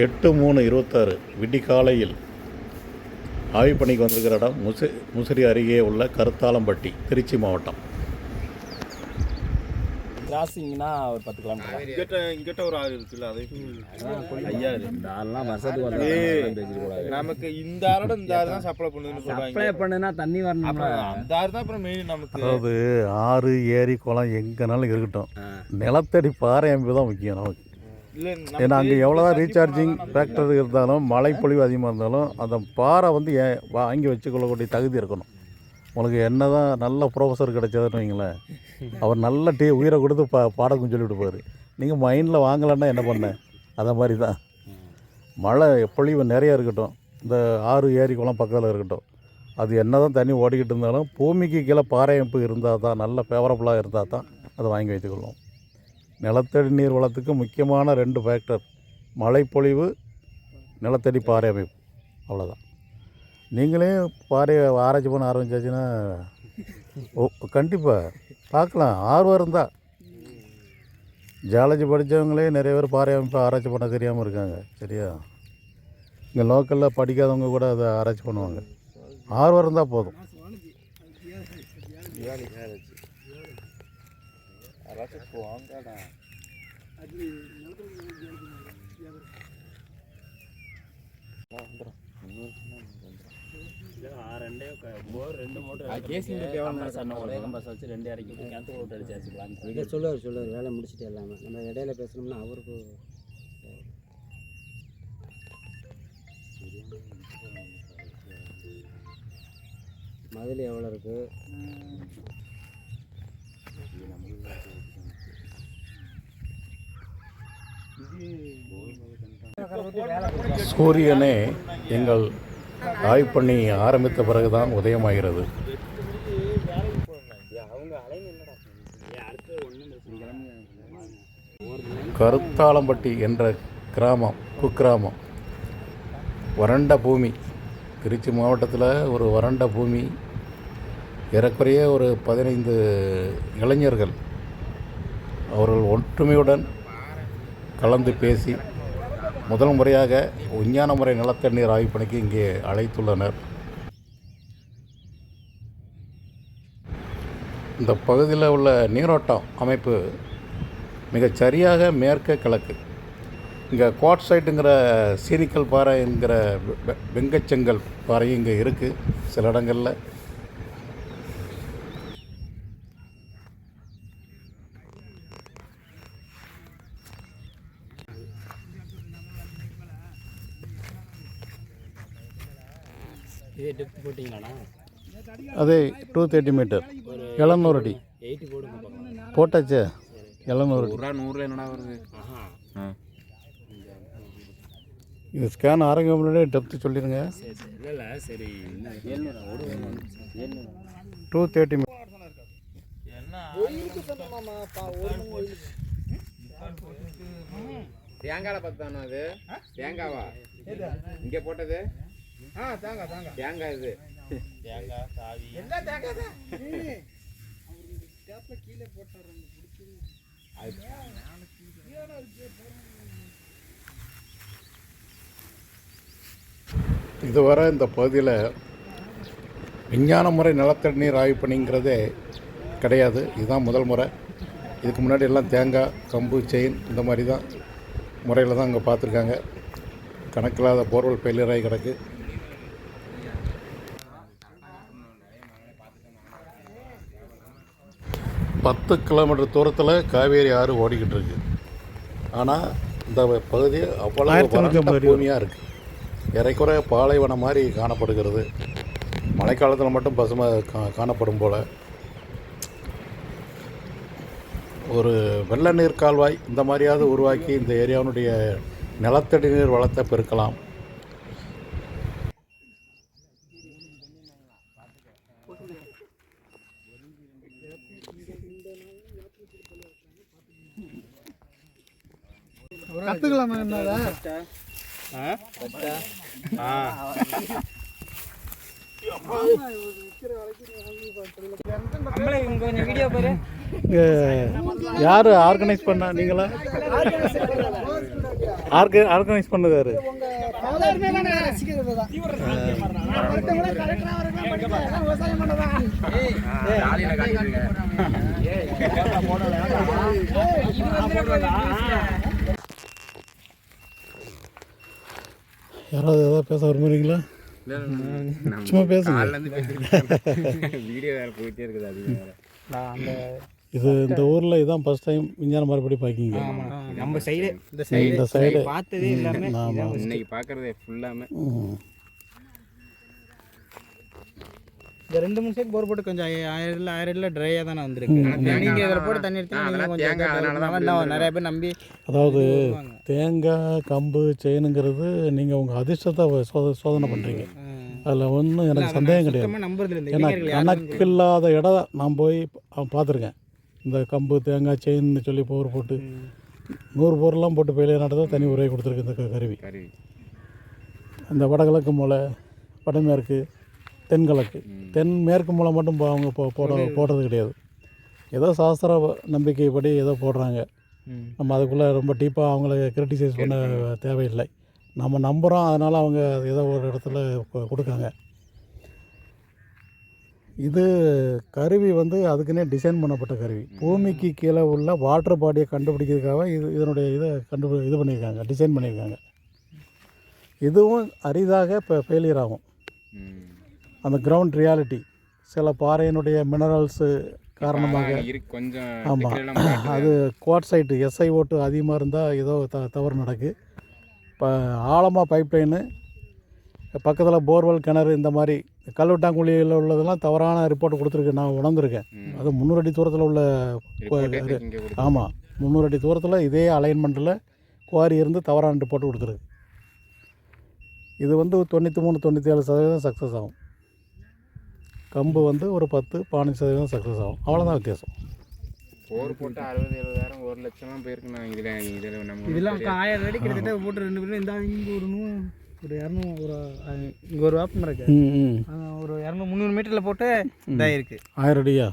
8/3/26 விடிகாலையில் ஆய்வு பணிக்கு வந்திருக்கிற இடம் முசிறி அருகே உள்ள கருத்தாலம்பட்டி, திருச்சி மாவட்டம். கிராசிங்னா ஒரு 10 கிலோமீட்டர். இங்கிட்ட ஒரு ஆறு இருக்குல்ல, அது ஐயா இதெல்லாம் வருஷத்துக்கு வரலாம். நமக்கு இந்த ஆரோட இந்த ஆறு தான் சப்ளை பண்ணுதுன்னு சொல்றாங்க. சப்ளை பண்ணுனா தண்ணி வரணும். அந்த ஆறு தான் அப்புறம் மெயின் நமக்கு. அதாவது ஆறு, ஏரி, குளம் எங்கனாலும் இருக்கட்டும், நிலத்தடி பாறை அமைப்பு தான் முக்கியம் நமக்கு. ஏன்னா அங்கே எவ்வளோதான் ரீசார்ஜிங் ஃபேக்டர் இருந்தாலும், மழை பொழிவு அதிகமாக இருந்தாலும், அந்த பாறை வந்து வாங்கி வச்சுக்கொள்ளக்கூடிய தகுதி இருக்கணும். உங்களுக்கு என்ன தான் நல்ல ப்ரொஃபஸர் கிடைச்சதுன்னு வைங்களேன், அவர் நல்ல உயிரை கொடுத்து பாடம் சொல்லிவிட்டு போவார். நீங்கள் மைண்டில் வாங்கலைன்னா என்ன பண்ண? அதை மாதிரி தான் மழை பொழிவு நிறையா இருக்கட்டும், இந்த ஆறு, ஏரி, குளம் பக்கத்தில் இருக்கட்டும், அது என்ன தான் தண்ணி ஓடிக்கிட்டு இருந்தாலும் பூமிக்கு கீழே பாறை அமைப்பு இருந்தால் தான், நல்ல ஃபேவரபுளாக இருந்தால் தான் அதை வாங்கி வைத்துக்கொள்ளும். நிலத்தடி நீர் வளத்துக்கு முக்கியமான 2 ஃபேக்டர்: மழைப்பொழிவு, நிலத்தடி பாறை அமைப்பு. அவ்வளோதான். நீங்களே பாறையை ஆராய்ச்சி பண்ண ஆரம்பிச்சாச்சுன்னா கண்டிப்பாக பார்க்கலாம். ஆர்வம் இருந்தால். ஜியாலஜி படித்தவங்களே நிறைய பேர் பாறை அமைப்பை ஆராய்ச்சி பண்ண தெரியாமல் இருக்காங்க. சரியா? இங்கே லோக்கலில் படிக்காதவங்க கூட அதை ஆராய்ச்சி பண்ணுவாங்க. ஆர்வம் இருந்தால் போதும். சொல்லுவார் வேலை முடிச்சுட்டு எல்லாமே. நம்ம இடையில பேசணும்னா அவருக்கு மதில் எவ்வளோ இருக்கு? சூரியனே எங்கள் ஆய்வு பண்ணி ஆரம்பித்த பிறகுதான் உதயமாகிறது. கருத்தாலம்பட்டி என்ற கிராமம், குக்கிராமம், வறண்ட பூமி. திருச்சி மாவட்டத்தில் ஒரு வறண்ட பூமி. ஏறக்குறைய ஒரு 15 இளைஞர்கள் அவர்கள் ஒற்றுமையுடன் கலந்து பேசி முதல் முறையாக விஞ்ஞான முறை நிலத்தண்ணீர் ஆய்வு பணிக்கு இங்கே அழைத்துள்ளனர். இந்த பகுதியில் உள்ள நீரோட்டம் அமைப்பு மிகச் சரியாக மேற்க கிழக்கு. இங்கே குவாட்சைட்டுங்கிற சீனிக்கல் பாறைங்கிற வெங்கச்செங்கல் பாறையும் இங்கே இருக்குது சில இடங்களில். அதே 230 மீட்டர், 700 அடி போட்டாச்சே. 700 100 என்னடா வருது? இது ஸ்கேன் ஆரம்பிக்க முன்னாடியே டெப்த்து சொல்லிடுங்க. 230 மீட்டர். தேங்காய் பார்த்தானா? அது தேங்காவா இங்கே போட்டது? தேங்காய் இது தேங்காய் சாவி எல்லாம் தேங்காய் தான். கீழே போட்டாரு. இதுவரை இந்த பகுதியில் விஞ்ஞான முறை நிலத்தடி நீர் ஆய்வு பணிங்கிறதே கிடையாது. இதுதான் முதல் முறை. இதுக்கு முன்னாடி எல்லாம் தேங்காய், கம்பு, செயின் இந்த மாதிரி தான் முறையில் தான் இங்கே பார்த்துருக்காங்க. கணக்கில்லாத போர்வெல் ஃபெயிலியர் ஆகி கிடக்கு. பத்து கிலோமீட்டர் தூரத்தில் காவேரி ஆறு ஓடிக்கிட்டு இருக்கு. ஆனால் இந்த பகுதி அவ்வளோ பூமியாக இருக்குது. ஏறக்குறைய பாலைவனம் மாதிரி காணப்படுகிறது. மழைக்காலத்தில் மட்டும் பசுமை காணப்படும் போல். ஒரு வெள்ள நீர் கால்வாய் இந்த மாதிரியாவது உருவாக்கி இந்த ஏரியாவுடைய நிலத்தடி நீர் வளத்தை பெருக்கலாம். கற்றுக்கலாமா? யார் ஆர்கனைஸ் பண்ணா? நீங்களா? ஆர்கனைஸ் பண்ணுதாரு. யாராவது ஏதாவது பேச விரும்புறீங்களா? சும்மா பேசுங்க. வீடியோ வேறு போயிட்டே இருக்குது. அது வேறு இது இந்த ஊரில் இதுதான் ஃபர்ஸ்ட் டைம் விஞ்ஞான மறுபடி பார்க்கிங்க. நம்ம சைடு இந்த சைடு பார்த்ததே எல்லாமே ஆமாம். இன்னைக்கு பார்க்குறது ஃபுல்லாமே இந்த 2-3 சைடு போர் போட்டு கொஞ்சம் 1000 அடியில் ட்ரையாக தானே வந்திருக்கு. நீங்கள் இதில் போட்டு தண்ணி எடுத்தீங்கன்னா கொஞ்சம் நிறைய பேர் நம்பி. அதாவது தேங்காய் கம்பு செயினுங்கிறது நீங்கள் உங்கள் அதிர்ஷ்டத்தை சோதனை பண்ணுறீங்க. அதில் ஒன்றும் எனக்கு சந்தேகம் கிடையாது. நம்புறது இல்லை. ஏன்னா கணக்கில்லாத இடம் நான் போய் பார்த்துருக்கேன். இந்த கம்பு தேங்காய் செயின்னு சொல்லி போர் போட்டு 100 போர்லாம் போட்டு பெயிலியர் நடந்தால் தனி உரை கொடுத்துருக்கு இந்த கருவி. இந்த வடகிழக்கு மூலை, வடமேற்கு, தென்கிழக்கு, தென்மேற்கு மூலை மட்டும் அவங்க போடுறது கிடையாது. ஏதோ சாஸ்திர நம்பிக்கைப்படி ஏதோ போடுறாங்க. நம்ம அதுக்குள்ளே ரொம்ப டீப்பாக அவங்கள கிரிட்டிசைஸ் பண்ண தேவையில்லை. நம்ம நம்புகிறோம், அதனால் அவங்க ஏதோ ஒரு இடத்துல கொடுக்காங்க. இது கருவி வந்து அதுக்குன்னே டிசைன் பண்ணப்பட்ட கருவி. பூமிக்கு கீழே உள்ள வாட்டர் பாடியை கண்டுபிடிக்கிறதுக்காக இதனுடைய இதை இது பண்ணியிருக்காங்க, டிசைன் பண்ணியிருக்காங்க. இதுவும் அரிதாக இப்போ ஃபெயிலியர் ஆகும். அந்த கிரவுண்ட் ரியாலிட்டி சில பாறையினுடைய மினரல்ஸு காரணமாக ஆமாம், அது குவாட்சைட்டு SiO2 அதிகமாக இருந்தால் ஏதோ தவறு நடக்கு. இப்போ ஆழமாக பைப்லைனு பக்கத்தில் போர்வெல் கிணறு இந்த மாதிரி கல்வெட்டாங்குழியில் உள்ளதெல்லாம் தவறான ரிப்போர்ட் கொடுத்துருக்கு. நான் உணர்ந்துருக்கேன். அது 300 அடி தூரத்தில் உள்ள ஆமாம் 300 அடி தூரத்தில் இதே அலைன்மெண்ட்டில் குவாரி இருந்து தவறான ரிப்போர்ட் கொடுத்துருக்கு. இது வந்து 93-97% சக்ஸஸ் ஆகும். கம்பு வந்து ஒரு 10-15% சக்ஸஸ் ஆகும். அவ்வளோதான் வித்தியாசம். போர் போட்டு 60,000-70,000 1 லட்சம்லாம் போயிருக்குண்ணா. இதில் நம்ம இதெல்லாம் 1000 அடி கிட்டத்தட்ட போட்டு 2 பேரும் இந்த இங்கே ஒரு 200 ஒரு இங்கே ஒரு வேப்பம் இருக்கு. ஒரு 200-300 மீட்டரில் போட்டு இதாகிருக்கு. 1000 அடியா?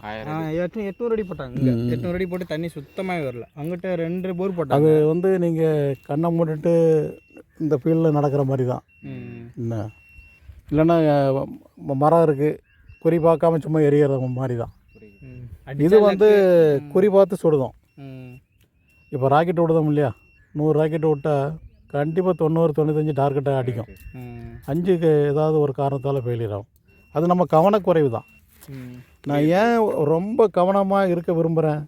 800 அடி போட்டாங்க. 800 அடி போட்டு தண்ணி சுத்தமாகவே வரல. அங்கிட்ட 2 போர் போட்டாங்க. அது வந்து நீங்கள் கண்ணை மூடிட்டு இந்த ஃபீல்டில் நடக்கிற மாதிரி தான். என்ன இல்லைன்னா மரம் இருக்குது, குறி பார்க்காம சும்மா எரியிற மாதிரி தான். இது வந்து குறி பார்த்து சுடுதோம். இப்போ ராக்கெட் விடுதோம் இல்லையா, 100 ராக்கெட் விட்டால் கண்டிப்பாக 90-95 டார்கெட்டை அடிக்கும். 5 ஏதாவது ஒரு காரணத்தால் ஃபெயிலியர் ஆகும். அது நம்ம கவனக்குறைவு தான். நான் ஏன் ரொம்ப கவனமாக இருக்க விரும்புகிறேன்,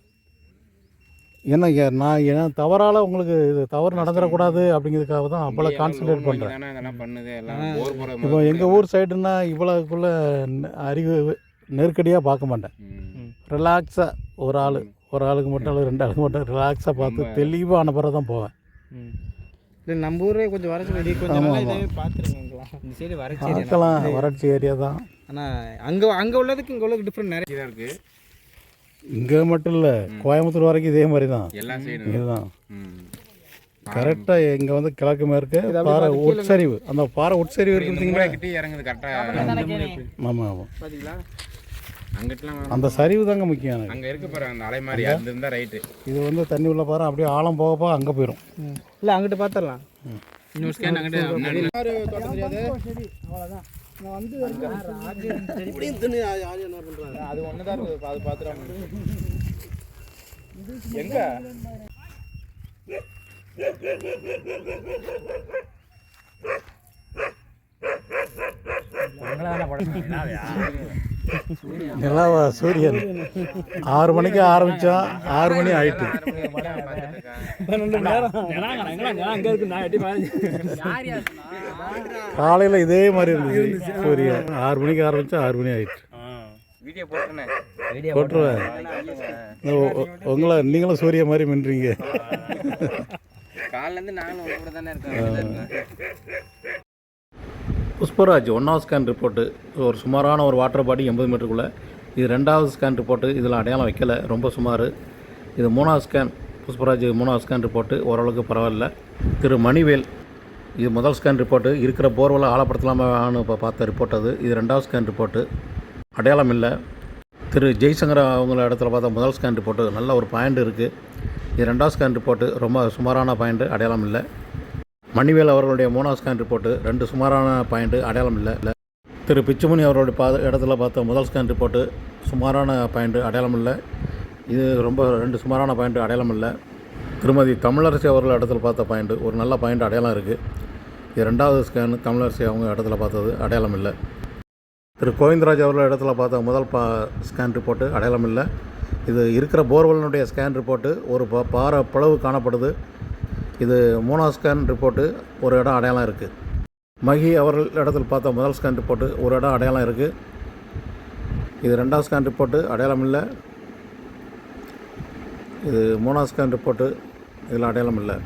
நான் ஏன் தவறால் உங்களுக்கு இது தவறு நடந்துடக்கூடாது அப்படிங்கிறதுக்காக தான் அவ்வளோ கான்சன்ட்ரேட் பண்ணுறேன். இப்போ எங்கள் ஊர் சைடுன்னா இவ்வளோக்குள்ளே அறிவு நெருக்கடியாக பார்க்க மாட்டேன். ரிலாக்ஸாக ஒரு ஆளுக்கு மட்டும் அல்லது 2 ஆளுக்கு மட்டும் ரிலாக்ஸாக பார்த்து தெளிவான பிறகு தான் போவேன். இல்லை நம்ம ஊரே கொஞ்சம் வறட்சி கொஞ்சம் பார்த்துருக்கலாம். இந்த சைடு வறட்சி ஏரியா தான். ஆனால் அங்கே உள்ளதுக்கு இங்கே உள்ளதுக்கு டிஃப்ரெண்ட் நிறைய இருக்குது. இங்கே மட்டும் இல்லை, கோயம்புத்தூர் வரைக்கும் இதே மாதிரி தான். இதுதான் கரெக்டாக. இங்கே வந்து கிழக்கு மேற்கு பாறை உட்சரிவு, அந்த பாறை உட்சரிவு இருக்குங்களா, ஆமாம் ஆமாம், அந்த சரிவு தாங்க முக்கியம். அங்கே இருக்க பாரு அந்த அலை மாதிரி இருந்தால் ரைட்டு. இது வந்து தண்ணி உள்ள பாரு, அப்படியே ஆழம் போகப்போ அங்கே போயிடும். இல்லை அங்கிட்ட பார்த்துடலாம். இன்னொரு ஸ்கேன் அங்கிட்ட அவ்வளோதான். நான் வந்து அது ஒன்று தான் இருக்குது. அது பார்த்துட்டு எங்க நிலாவா சூரியன் 6 மணிக்கு ஆரம்பித்தோம், 6 மணி ஆயிட்டு. காலையில் இதே மாதிரி இருந்துச்சு சூரியன். 6 மணிக்கு ஆரம்பித்தா 6 மணி ஆயிட்டு. போட்டுருவேன். உங்களை நீங்களும் சூரிய மாதிரி மின்றீங்க. புஷ்பராஜ் 1வது ஸ்கேன் ரிப்போர்ட்டு. ஒரு சுமாரான ஒரு வாட்டர் பாடி 80 மீட்டருக்குள்ளே. இது 2வது ஸ்கேன் ரிப்போர்ட்டு. இதில் அடையாளம் வைக்கலை, ரொம்ப சுமார். இது 3வது ஸ்கேன், புஷ்பராஜ் 3வது ஸ்கேன் ரிப்போர்ட்டு. ஓரளவுக்கு பரவாயில்ல. திரு மணிவேல், இது 1வது ஸ்கேன் ரிப்போர்ட்டு. இருக்கிற போர்வெல்லாம் ஆழப்படுத்தலாமான்னு இப்போ பார்த்த ரிப்போர்ட் அது. இது 2வது ஸ்கேன் ரிப்போர்ட்டு, அடையாளம் இல்லை. திரு ஜெய்சங்கர் அவங்கள இடத்துல பார்த்தா 1வது ஸ்கேன் ரிப்போர்ட்டு நல்ல ஒரு பாயிண்ட் இருக்குது. இது 2வது ஸ்கேன் ரிப்போர்ட்டு, ரொம்ப சுமாரான பாயிண்ட்டு, அடையாளம் இல்லை. மணிவேல் அவர்களுடைய 3வது ஸ்கேன் ரிப்போர்ட்டு 2 சுமாரான பாயிண்ட்டு அடையாளம் இல்லை. திரு பிச்சுமணி அவர்களுடைய இடத்துல பார்த்த முதல் ஸ்கேன் ரிப்போர்ட்டு சுமாரான பாயிண்ட்டு அடையாளம் இல்லை. இது ரொம்ப 2 சுமாரான பாயிண்ட்டு அடையாளம் இல்லை. திருமதி தமிழரசி அவர்கள் இடத்துல பார்த்த பாயிண்ட்டு ஒரு நல்ல பாயிண்ட் அடையாளம் இருக்குது. இது 2வது ஸ்கேன் தமிழரசி அவங்க இடத்துல பார்த்தது அடையாளம் இல்லை. திரு கோவிந்தராஜ் அவர்கள் இடத்துல பார்த்த முதல் ஸ்கேன் ரிப்போர்ட்டு அடையாளம் இல்லை. இது இருக்கிற போர்வெல்னுடைய ஸ்கேன் ரிப்போர்ட்டு ஒரு பாறை பிளவு காணப்படுது. இது 3வது ஸ்கேன் ரிப்போர்ட்டு ஒரு இடம் அடையாளம் இருக்குது. மகி அவர்கள் இடத்துல பார்த்த முதல் ஸ்கேன் ரிப்போர்ட்டு ஒரு இடம் அடையாளம் இருக்குது. இது 2வது ஸ்கேன் ரிப்போர்ட்டு அடையாளம் இல்லை. இது 3வது ஸ்கேன் ரிப்போர்ட்டு இதில் அடையாளம் இல்லை.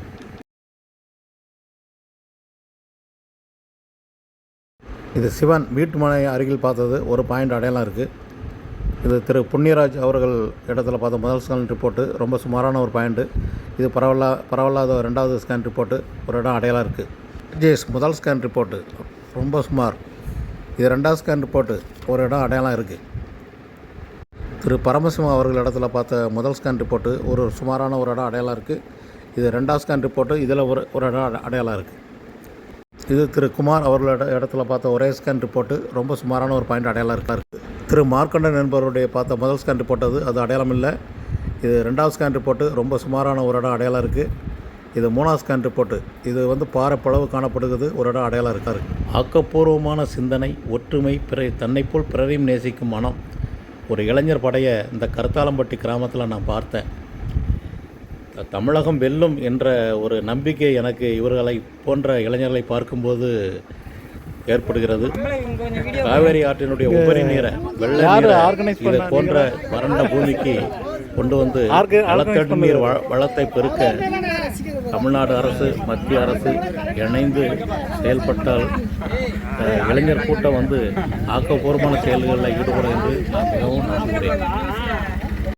இது சிவன் வீட்டு மனை அருகில் பார்த்தது ஒரு பாயிண்ட் அடையாளம் இருக்குது. இது திரு புண்ணியராஜ் அவர்கள் இடத்துல பார்த்த முதல் ஸ்கேன் ரிப்போர்ட்டு ரொம்ப சுமாரான ஒரு பாயிண்ட்டு. இது பரவாயில்லாத 2வது ஸ்கேன் ரிப்போர்ட்டு ஒரு இடம் அடையாளம் இருக்குது. ஜேஸ் முதல் ஸ்கேன் ரிப்போர்ட்டு ரொம்ப சுமார். இது 2வது ஸ்கேன் ரிப்போர்ட்டு ஒரு இடம் அடையாளம் இருக்குது. திரு பரமசிவம் அவர்கள் இடத்துல பார்த்த முதல் ஸ்கேன் ரிப்போர்ட்டு ஒரு சுமாரான ஒரு இடம் அடையாளம் இருக்குது. இது 2வது ஸ்கேன் ரிப்போர்ட்டு இதில் ஒரு இடம் அடையாளம் இருக்குது. இது திரு குமார் அவர்களோட இடத்துல பார்த்த ஒரே ஸ்கேன் ரிப்போர்ட்டு ரொம்ப சுமாரான ஒரு பாயிண்ட் அடையாளம் இருக்குது. திரு மார்க்கண்டன் என்பவருடைய பார்த்த முதல் ஸ்கேன் ரிப்போர்ட் அது அடையாளம் இல்லை. இது 2வது ஸ்கேன் ரிப்போர்ட்டு ரொம்ப சுமாரான ஒரு இடம் அடையாளம் இருக்குது. இது 3வது ஸ்கேன் ரிப்போர்ட்டு இது பாறை பிளவு காணப்படுகிறது ஒரு இடம் அடையாளம் இருக்காரு. ஆக்கப்பூர்வமான சிந்தனை, ஒற்றுமை, தன்னைப்போல் பிறரையும் நேசிக்கும் மனம் ஒரு இளைஞர் படைய இந்த கருத்தாலம்பட்டி கிராமத்தில் நான் பார்த்தேன். தமிழகம் வெல்லும் என்ற ஒரு நம்பிக்கை எனக்கு இவர்களை போன்ற இளைஞர்களை பார்க்கும்போது ஏற்படுகிறது. காவேரி ஆற்றினுடைய உபரி நீரை இது போன்ற வறண்ட பூமிக்கு கொண்டு வந்து நிலத்தடி நீர் வளத்தை பெருக்க தமிழ்நாடு அரசு, மத்திய அரசு இணைந்து செயல்பட்டால் இளைஞர் கூட்டம் ஆக்கப்பூர்வமான செயல்களில் ஈடுபடும் என்று நான் மிகவும் நம்புகிறேன்.